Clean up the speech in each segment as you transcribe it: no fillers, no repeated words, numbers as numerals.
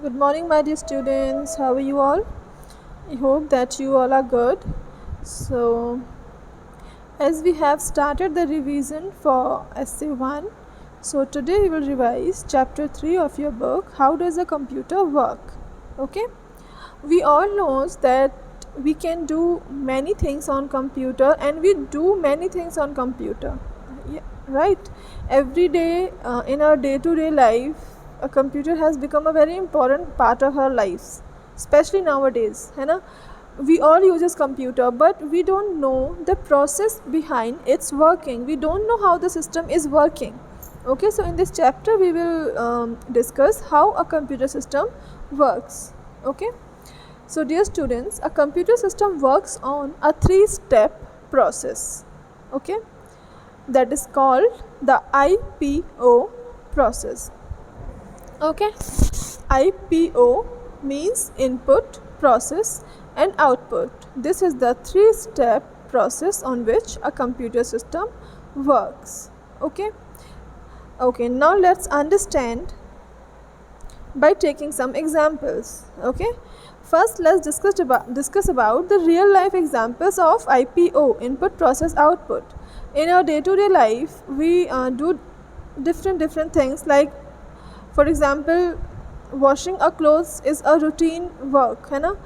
Good morning, my dear students. How are you all? I hope that you all are good. So, as we have started the revision for Essay 1, so today we will revise Chapter 3 of your book, How Does a Computer Work? Okay? We all knows that we can do many things on computer and we do many things on computer. Yeah, right? Every day in our day-to-day life, a computer has become a very important part of our lives, especially nowadays, है ना? We all uses computer, but we don't know the process behind its working. We don't know how the system is working. Okay, so in this chapter we will discuss how a computer system works. Okay, so dear students, a computer system works on a 3-step process. Okay, that is called the IPO process. Okay, IPO means input, process and output. This is the 3-step process on which a computer system works. Okay, now let's understand by taking some examples. Okay, first let's discuss about the real life examples of IPO, input, process, output. In our day-to-day life we do different things, like for example, washing our clothes is a routine work, है ना?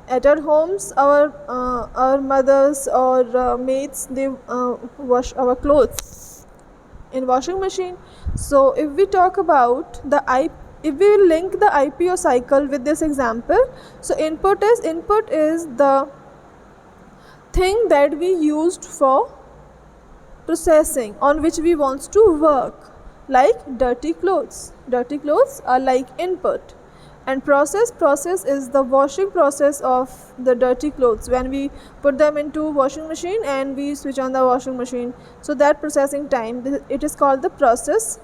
At our homes, our mothers or maids, they wash our clothes in washing machine. So if we talk about if we will link the IPO cycle with this example, so input is the thing that we used for processing, on which we want to work, like dirty clothes. Dirty clothes are like input, and process is the washing process of the dirty clothes. When we put them into washing machine and we switch on the washing machine, so that processing time, it is called the process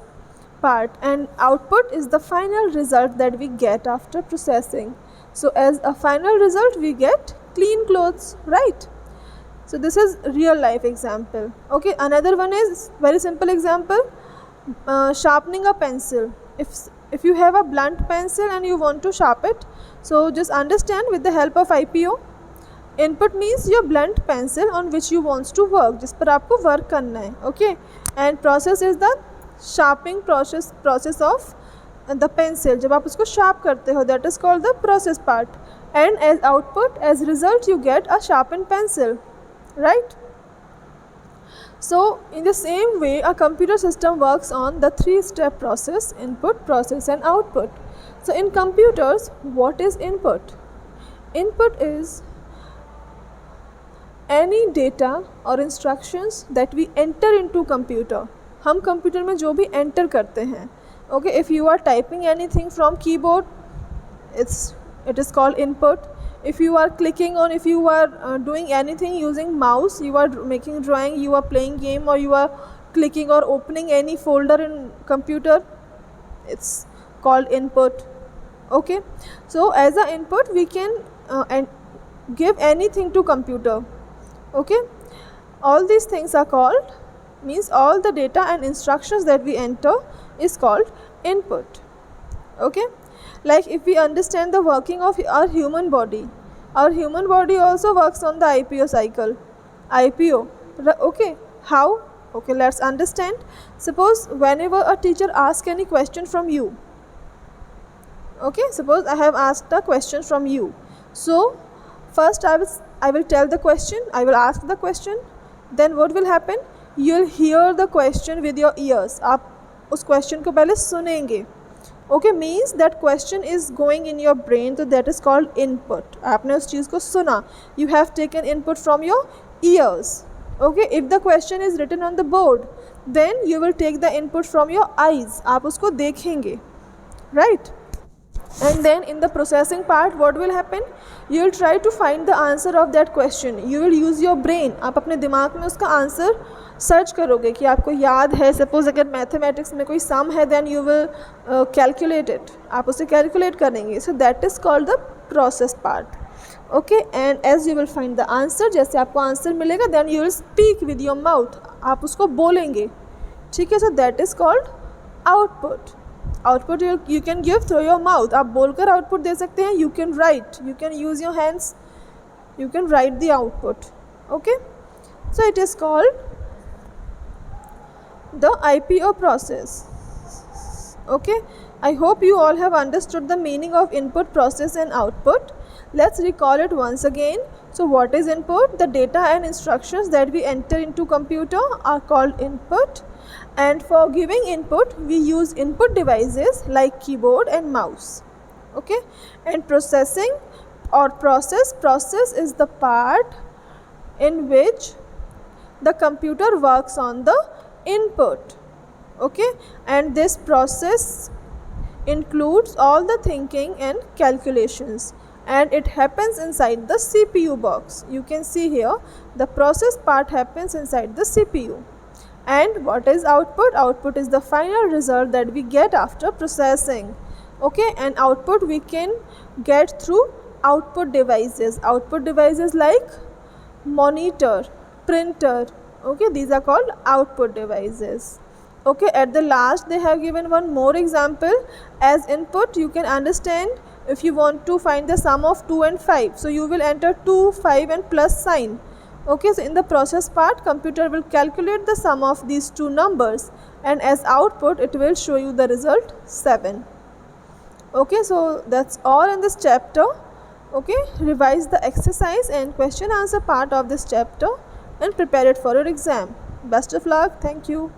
part. And output is the final result that we get after processing. So as a final result we get clean clothes, right? So this is real life example. Okay, another one is very simple example, sharpening a pencil. If you have a blunt pencil and you want to sharpen it, so just understand with the help of IPO, input means your blunt pencil on which you want to work, जिस पर आपको work करना है. Okay, and process is the sharpening process of the pencil. जब आप उसको sharp करते हो, that is called the process part. And as output, as result, you get a sharpened pencil, right? So in the same way, a computer system works on the 3-step process: input, process and output. So in computers, what is input? Input is any data or instructions that we enter into computer. हम computer में जो भी enter करते हैं. Okay, if you are typing anything from keyboard, it is called input. If you are clicking on, if you are doing anything using mouse, you are making drawing, you are playing game, or you are clicking or opening any folder in computer, it's called input. Okay, so as an input we can give anything to computer. Okay, all these things are called, means all the data and instructions that we enter is called input. Okay, like if we understand the working of our human body also works on the IPO cycle. IPO, okay, how? Okay, let's understand. Suppose whenever a teacher asks any question from you, okay, suppose I have asked a question from you, so first I will tell the question, I will ask the question, then what will happen? You will hear the question with your ears. आप उस question को पहले सुनेंगे. Okay, means that question is going in your brain, so that is called input. आपने उस चीज़ को सुना. You have taken input from your ears. Okay, if the question is written on the board, then you will take the input from your eyes. आप उसको देखेंगे, right? And then in the processing part, what will happen? You will try to find the answer of that question. You will use your brain. आप अपने दिमाग में उसका answer search करोगे कि आपको याद है. सपोज अगर मैथमेटिक्स में कोई सम है, then you will calculate it. आप उसे कैलकुलेट करेंगे. So that is called the process part. Okay, and as you will find the answer, जैसे आपको आंसर मिलेगा, then you will speak with your mouth. आप उसको बोलेंगे, ठीक है. So that is called output. Output you can give through your mouth. आप बोलकर आउटपुट दे सकते हैं. You can write, you can use your hands, you can write the output. Okay, so it is called the IPO process. Okay, I hope you all have understood the meaning of input, process and output. Let's recall it once again. So what is input? The data and instructions that we enter into computer are called input, and for giving input we use input devices like keyboard and mouse. Okay, and processing or process is the part in which the computer works on the input. Okay, and this process includes all the thinking and calculations, and it happens inside the CPU box. You can see here the process part happens inside the CPU. And what is output? Output is the final result that we get after processing. Okay, and output we can get through output devices. Output devices like monitor, printer. Okay, these are called output devices. Okay, at the last they have given one more example. As input you can understand, if you want to find the sum of 2 and 5, so you will enter 2, 5 and plus sign. Okay, so in the process part computer will calculate the sum of these two numbers, and as output it will show you the result 7. Okay, so that's all in this chapter. Okay, revise the exercise and question answer part of this chapter and prepare it for your exam. Best of luck. Thank you.